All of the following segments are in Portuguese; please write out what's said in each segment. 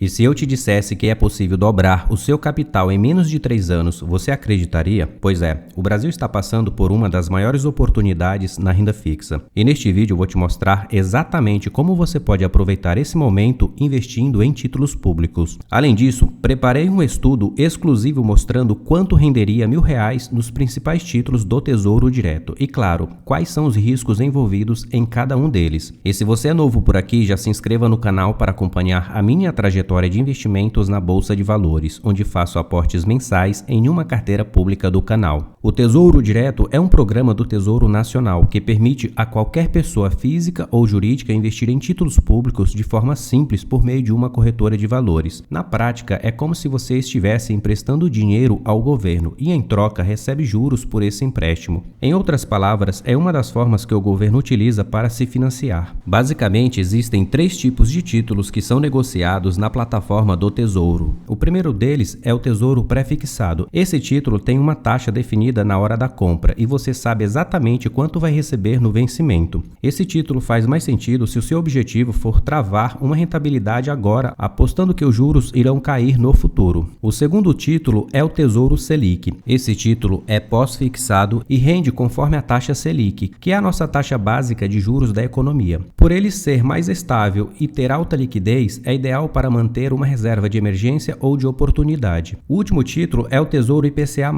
E se eu te dissesse que é possível dobrar o seu capital em menos de 3 anos, você acreditaria? Pois é, o Brasil está passando por uma das maiores oportunidades na renda fixa. E neste vídeo eu vou te mostrar exatamente como você pode aproveitar esse momento investindo em títulos públicos. Além disso, preparei um estudo exclusivo mostrando quanto renderia R$1.000 nos principais títulos do Tesouro Direto e, claro, quais são os riscos envolvidos em cada um deles. E se você é novo por aqui, já se inscreva no canal para acompanhar a minha trajetória de investimentos na Bolsa de Valores, onde faço aportes mensais em uma carteira pública do canal. O Tesouro Direto é um programa do Tesouro Nacional que permite a qualquer pessoa física ou jurídica investir em títulos públicos de forma simples por meio de uma corretora de valores. Na prática, é como se você estivesse emprestando dinheiro ao governo e, em troca, recebe juros por esse empréstimo. Em outras palavras, é uma das formas que o governo utiliza para se financiar. Basicamente, existem 3 tipos de títulos que são negociados na plataforma do Tesouro. O primeiro deles é o Tesouro Pré-fixado. Esse título tem uma taxa definida na hora da compra e você sabe exatamente quanto vai receber no vencimento. Esse título faz mais sentido se o seu objetivo for travar uma rentabilidade agora, apostando que os juros irão cair no futuro. O segundo título é o Tesouro Selic. Esse título é pós-fixado e rende conforme a taxa Selic, que é a nossa taxa básica de juros da economia. Por ele ser mais estável e ter alta liquidez, é ideal para manter uma reserva de emergência ou de oportunidade. O último título é o Tesouro IPCA+.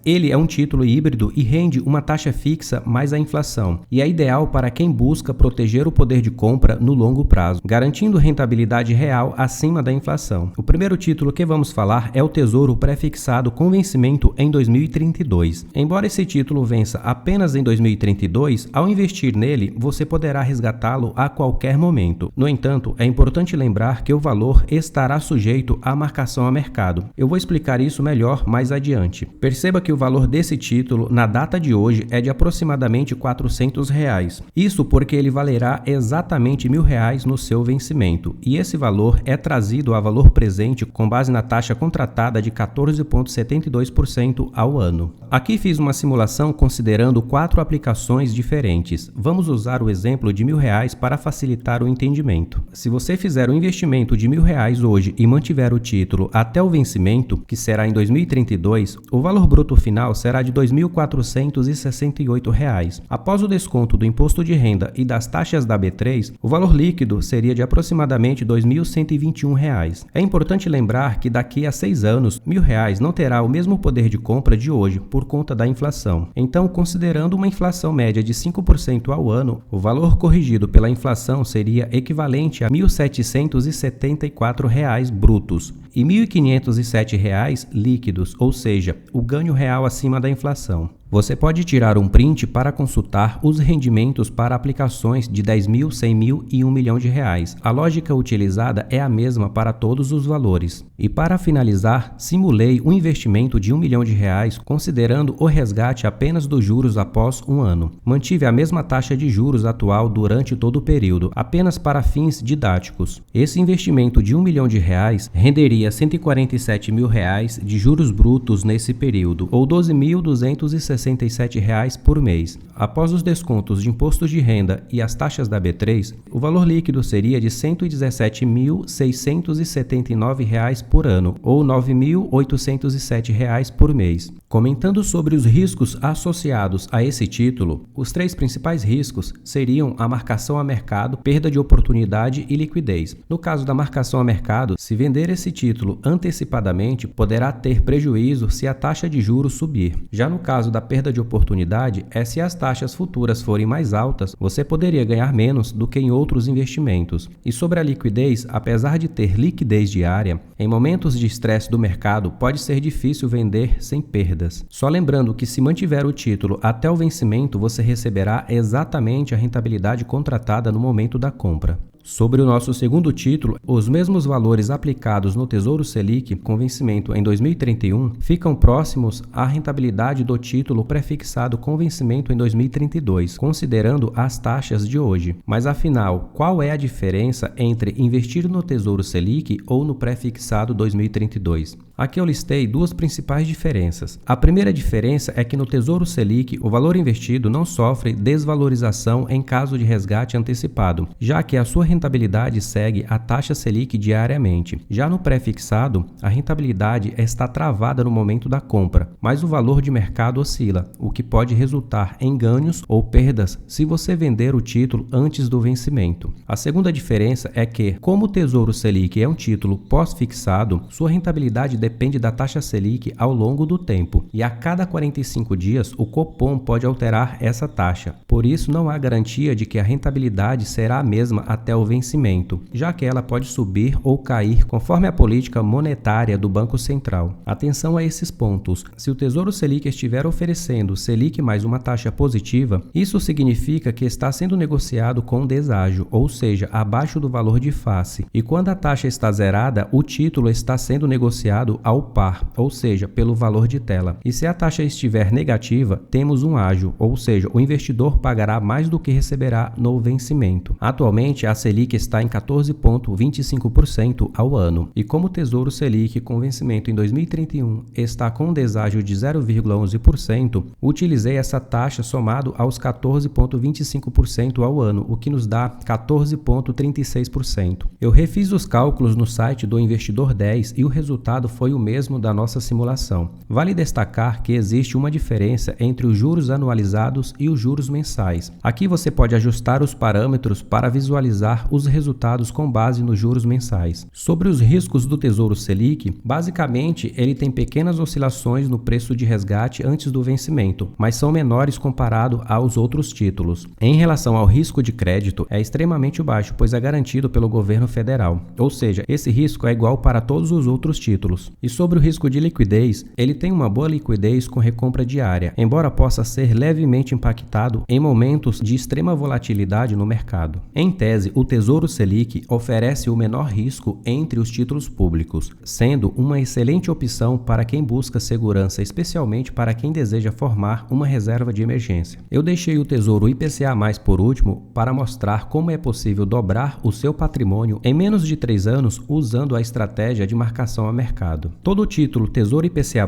Ele é um título híbrido e rende uma taxa fixa mais a inflação, e é ideal para quem busca proteger o poder de compra no longo prazo, garantindo rentabilidade real acima da inflação. O primeiro título que vamos falar é o Tesouro Pré-fixado com vencimento em 2032. Embora esse título vença apenas em 2032, ao investir nele, você poderá resgatá-lo a qualquer momento. No entanto, é importante lembrar que o valor estará sujeito à marcação a mercado. Eu vou explicar isso melhor mais adiante. Perceba que o valor desse título na data de hoje é de aproximadamente R$400. Isso porque ele valerá exatamente R$1.000 no seu vencimento, e esse valor é trazido a valor presente com base na taxa contratada de 14,72% ao ano. Aqui fiz uma simulação considerando 4 aplicações diferentes. Vamos usar o exemplo de R$1.000 para facilitar o entendimento. Se você fizer um investimento de R$1.000 hoje e mantiver o título até o vencimento, que será em 2032, o valor bruto final será de R$2.468. Após o desconto do imposto de renda e das taxas da B3, o valor líquido seria de aproximadamente R$2.121. É importante lembrar que daqui a 6 anos, R$1.000 não terá o mesmo poder de compra de hoje por conta da inflação. Então, considerando uma inflação média de 5% ao ano, o valor corrigido pela inflação seria equivalente a R$1.774 brutos e R$1.507 líquidos, ou seja, o ganho real acima da inflação. Você pode tirar um print para consultar os rendimentos para aplicações de 10 mil, 100 mil e R$1 milhão. A lógica utilizada é a mesma para todos os valores. E para finalizar, simulei um investimento de R$1 milhão considerando o resgate apenas dos juros após um ano. Mantive a mesma taxa de juros atual durante todo o período, apenas para fins didáticos. Esse investimento de R$1 milhão renderia R$147 mil de juros brutos nesse período, ou R$12.267 por mês. Após os descontos de imposto de renda e as taxas da B3, o valor líquido seria de R$117.679 por ano, ou R$9.807 por mês. Comentando sobre os riscos associados a esse título, os 3 principais riscos seriam a marcação a mercado, perda de oportunidade e liquidez. No caso da marcação a mercado, se vender esse título antecipadamente, poderá ter prejuízo se a taxa de juros subir. Já no caso da perda de oportunidade, é se as taxas futuras forem mais altas, você poderia ganhar menos do que em outros investimentos. E sobre a liquidez, apesar de ter liquidez diária, em momentos de estresse do mercado, pode ser difícil vender sem perdas. Só lembrando que se mantiver o título até o vencimento, você receberá exatamente a rentabilidade contratada no momento da compra. Sobre o nosso segundo título, os mesmos valores aplicados no Tesouro Selic com vencimento em 2031 ficam próximos à rentabilidade do título pré-fixado com vencimento em 2032, considerando as taxas de hoje. Mas afinal, qual é a diferença entre investir no Tesouro Selic ou no pré-fixado 2032? Aqui eu listei duas principais diferenças. A primeira diferença é que no Tesouro Selic o valor investido não sofre desvalorização em caso de resgate antecipado, já que a sua rentabilidade segue a taxa Selic diariamente. Já no pré-fixado, a rentabilidade está travada no momento da compra, mas o valor de mercado oscila, o que pode resultar em ganhos ou perdas se você vender o título antes do vencimento. A segunda diferença é que, como o Tesouro Selic é um título pós-fixado, sua rentabilidade depende da taxa Selic ao longo do tempo, e a cada 45 dias o Copom pode alterar essa taxa. Por isso, não há garantia de que a rentabilidade será a mesma até o vencimento, já que ela pode subir ou cair conforme a política monetária do Banco Central. Atenção a esses pontos. Se o Tesouro Selic estiver oferecendo Selic mais uma taxa positiva, isso significa que está sendo negociado com deságio, ou seja, abaixo do valor de face. E quando a taxa está zerada, o título está sendo negociado ao par, ou seja, pelo valor de tela. E se a taxa estiver negativa, temos um ágio, ou seja, o investidor pagará mais do que receberá no vencimento. Atualmente, a Selic está em 14,25% ao ano. E como o Tesouro Selic com vencimento em 2031 está com um deságio de 0,11%, utilizei essa taxa somado aos 14,25% ao ano, o que nos dá 14,36%. Eu refiz os cálculos no site do Investidor 10 e o resultado foi o mesmo da nossa simulação. Vale destacar que existe uma diferença entre os juros anualizados e os juros mensais. Aqui você pode ajustar os parâmetros para visualizar os resultados com base nos juros mensais. Sobre os riscos do Tesouro Selic, basicamente ele tem pequenas oscilações no preço de resgate antes do vencimento, mas são menores comparado aos outros títulos. Em relação ao risco de crédito, é extremamente baixo, pois é garantido pelo governo federal, ou seja, esse risco é igual para todos os outros títulos. E sobre o risco de liquidez, ele tem uma boa liquidez com recompra diária, embora possa ser levemente impactado em momentos de extrema volatilidade no mercado. Em tese, o Tesouro Selic oferece o menor risco entre os títulos públicos, sendo uma excelente opção para quem busca segurança, especialmente para quem deseja formar uma reserva de emergência. Eu deixei o Tesouro IPCA+ por último para mostrar como é possível dobrar o seu patrimônio em menos de 3 anos usando a estratégia de marcação a mercado. Todo título Tesouro IPCA+,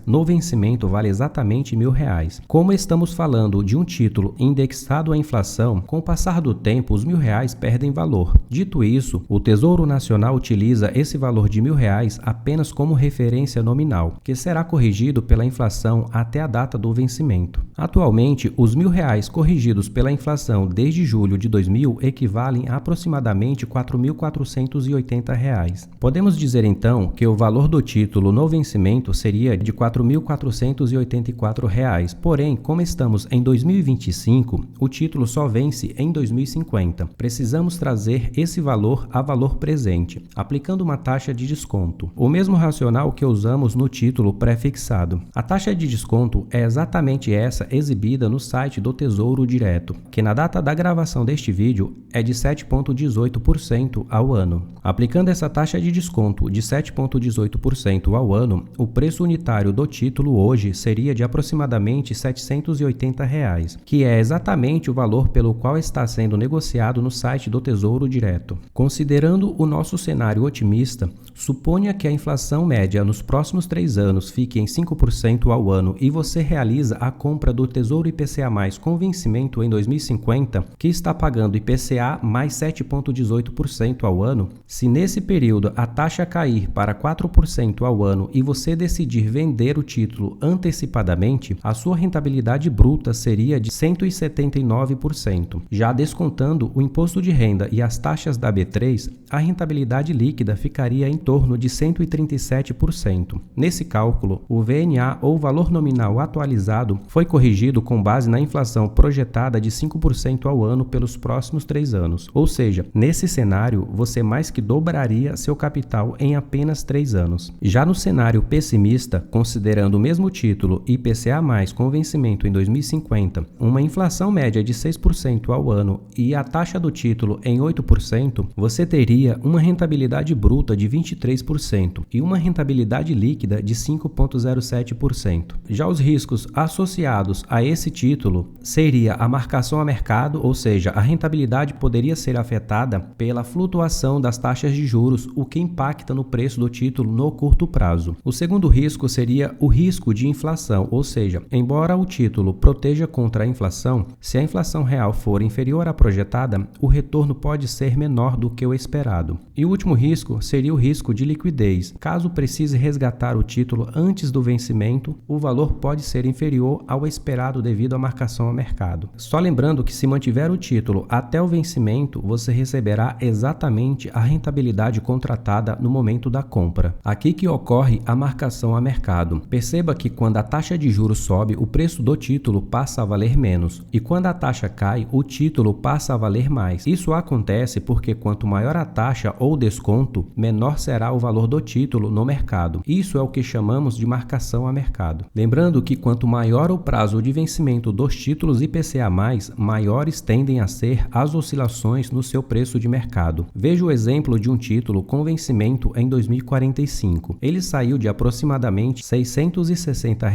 no vencimento vale exatamente R$1.000. Como estamos falando de um título indexado à inflação, com o passar do tempo os R$1.000 perdem valor. Dito isso, o Tesouro Nacional utiliza esse valor de R$1.000 apenas como referência nominal, que será corrigido pela inflação até a data do vencimento. Atualmente, os R$1.000 corrigidos pela inflação desde julho de 2000 equivalem a aproximadamente R$4.480. Podemos dizer então que o valor do título no vencimento seria de R$4.484, porém, como estamos em 2025, o título só vence em 2050. Precisamos trazer esse valor a valor presente, aplicando uma taxa de desconto. O mesmo racional que usamos no título pré-fixado. A taxa de desconto é exatamente essa exibida no site do Tesouro Direto, que na data da gravação deste vídeo é de 7,18% ao ano. Aplicando essa taxa de desconto de 7,18% ao ano, o preço unitário do título hoje seria de aproximadamente R$780, que é exatamente o valor pelo qual está sendo negociado no site do Tesouro Direto. Considerando o nosso cenário otimista, suponha que a inflação média nos próximos 3 anos fique em 5% ao ano e você realiza a compra do Tesouro IPCA+ com vencimento em 2050, que está pagando IPCA mais 7,18% ao ano. Se nesse período a taxa cair para 4% ao ano e você decidir vender o título antecipadamente, a sua rentabilidade bruta seria de 179%. Já descontando o imposto de renda e as taxas da B3, a rentabilidade líquida ficaria em torno de 137%. Nesse cálculo, o VNA ou valor nominal atualizado foi corrigido com base na inflação projetada de 5% ao ano pelos próximos 3 anos. Ou seja, nesse cenário, você mais que dobraria seu capital em apenas 3 anos. Já no cenário pessimista, considerando o mesmo título IPCA+ com vencimento em 2050, uma inflação média de 6% ao ano e a taxa do título em 8%, você teria uma rentabilidade bruta de 23% e uma rentabilidade líquida de 5,07%. Já os riscos associados a esse título seria a marcação a mercado, ou seja, a rentabilidade poderia ser afetada pela flutuação das taxas de juros, o que impacta no preço do título no curto prazo. O segundo risco seria o risco de inflação, ou seja, embora o título proteja contra a inflação, se a inflação real for inferior à projetada, o retorno pode ser menor do que o esperado. E o último risco seria o risco de liquidez. Caso precise resgatar o título antes do vencimento, o valor pode ser inferior ao esperado devido à marcação a mercado. Só lembrando que se mantiver o título até o vencimento, você receberá exatamente a rentabilidade contratada no momento da compra. Aqui que ocorre a marcação a mercado. Perceba que quando a taxa de juros sobe, o preço do título passa a valer menos, e quando a taxa cai, o título passa a valer mais. Isso acontece porque quanto maior a taxa ou desconto, menor será o valor do título no mercado. Isso é o que chamamos de marcação a mercado. Lembrando que quanto maior o prazo de vencimento dos títulos IPCA+, maiores tendem a ser as oscilações no seu preço de mercado. Veja o exemplo de um título com vencimento em 2045. Ele saiu de aproximadamente R$ 660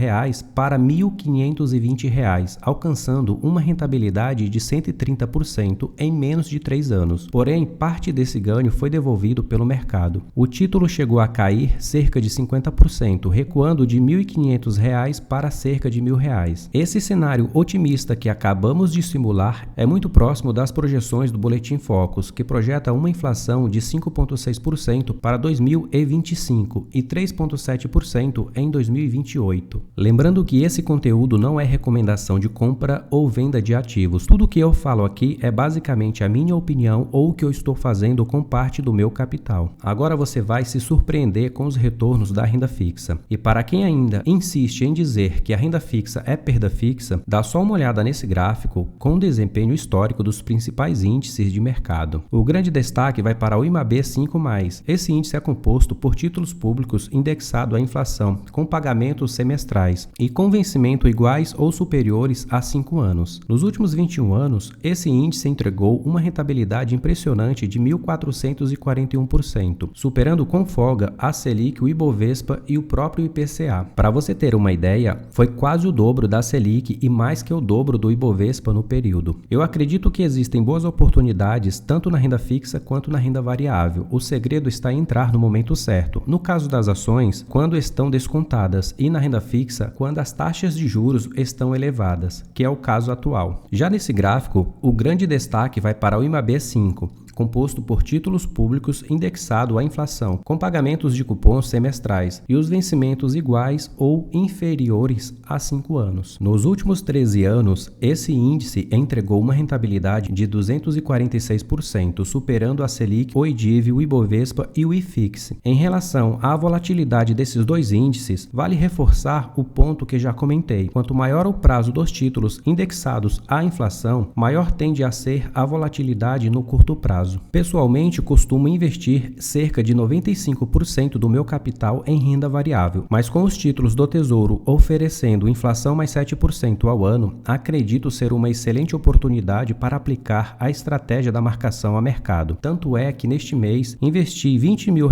para R$ 1.520, alcançando uma rentabilidade de 130% em menos de 3 anos. Porém, parte desse ganho foi devolvido pelo mercado. O título chegou a cair cerca de 50%, recuando de R$ 1.500 para cerca de R$ 1.000. Esse cenário otimista que acabamos de simular é muito próximo das projeções do Boletim Focus, que projeta uma inflação de 5,6% para 2025 e 3,7% em 2028. Lembrando que esse conteúdo não é recomendação de compra ou venda de ativos. Tudo que eu falo aqui é basicamente a minha opinião ou o que eu estou fazendo com parte do meu capital. Agora você vai se surpreender com os retornos da renda fixa. E para quem ainda insiste em dizer que a renda fixa é perda fixa, dá só uma olhada nesse gráfico com o desempenho histórico dos principais índices de mercado. O grande destaque vai para o IMAB5+. Esse índice é composto por títulos públicos indexados à inflação, com pagamentos semestrais e com vencimento iguais ou superiores a 5 anos. Nos últimos 21 anos, esse índice entregou uma rentabilidade impressionante de 1.441%, superando com folga a Selic, o Ibovespa e o próprio IPCA. Para você ter uma ideia, foi quase o dobro da Selic e mais que o dobro do Ibovespa no período. Eu acredito que existem boas oportunidades tanto na renda fixa quanto na renda variável. O segredo está em entrar no momento certo. No caso das ações, quando estão descontadas, e na renda fixa, quando as taxas de juros estão elevadas, que é o caso atual. Já nesse gráfico, o grande destaque vai para o IMAB5, composto por títulos públicos indexado à inflação, com pagamentos de cupons semestrais e os vencimentos iguais ou inferiores a 5 anos. Nos últimos 13 anos, esse índice entregou uma rentabilidade de 246%, superando a Selic, o IDIV, o Ibovespa e o IFIX. Em relação à volatilidade desses dois índices, vale reforçar o ponto que já comentei. Quanto maior o prazo dos títulos indexados à inflação, maior tende a ser a volatilidade no curto prazo. Pessoalmente, costumo investir cerca de 95% do meu capital em renda variável, mas com os títulos do Tesouro oferecendo inflação mais 7% ao ano, acredito ser uma excelente oportunidade para aplicar a estratégia da marcação a mercado. Tanto é que neste mês investi R$20 mil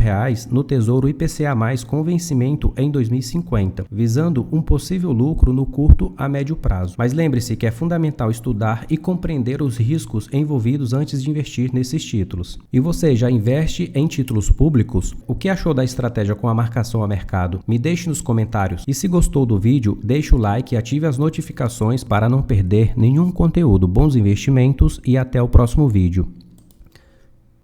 no Tesouro IPCA+, com vencimento em 2050, visando um possível lucro no curto a médio prazo. Mas lembre-se que é fundamental estudar e compreender os riscos envolvidos antes de investir nesses títulos. E você já investe em títulos públicos? O que achou da estratégia com a marcação a mercado? Me deixe nos comentários. E se gostou do vídeo, deixe o like e ative as notificações para não perder nenhum conteúdo. Bons investimentos e até o próximo vídeo.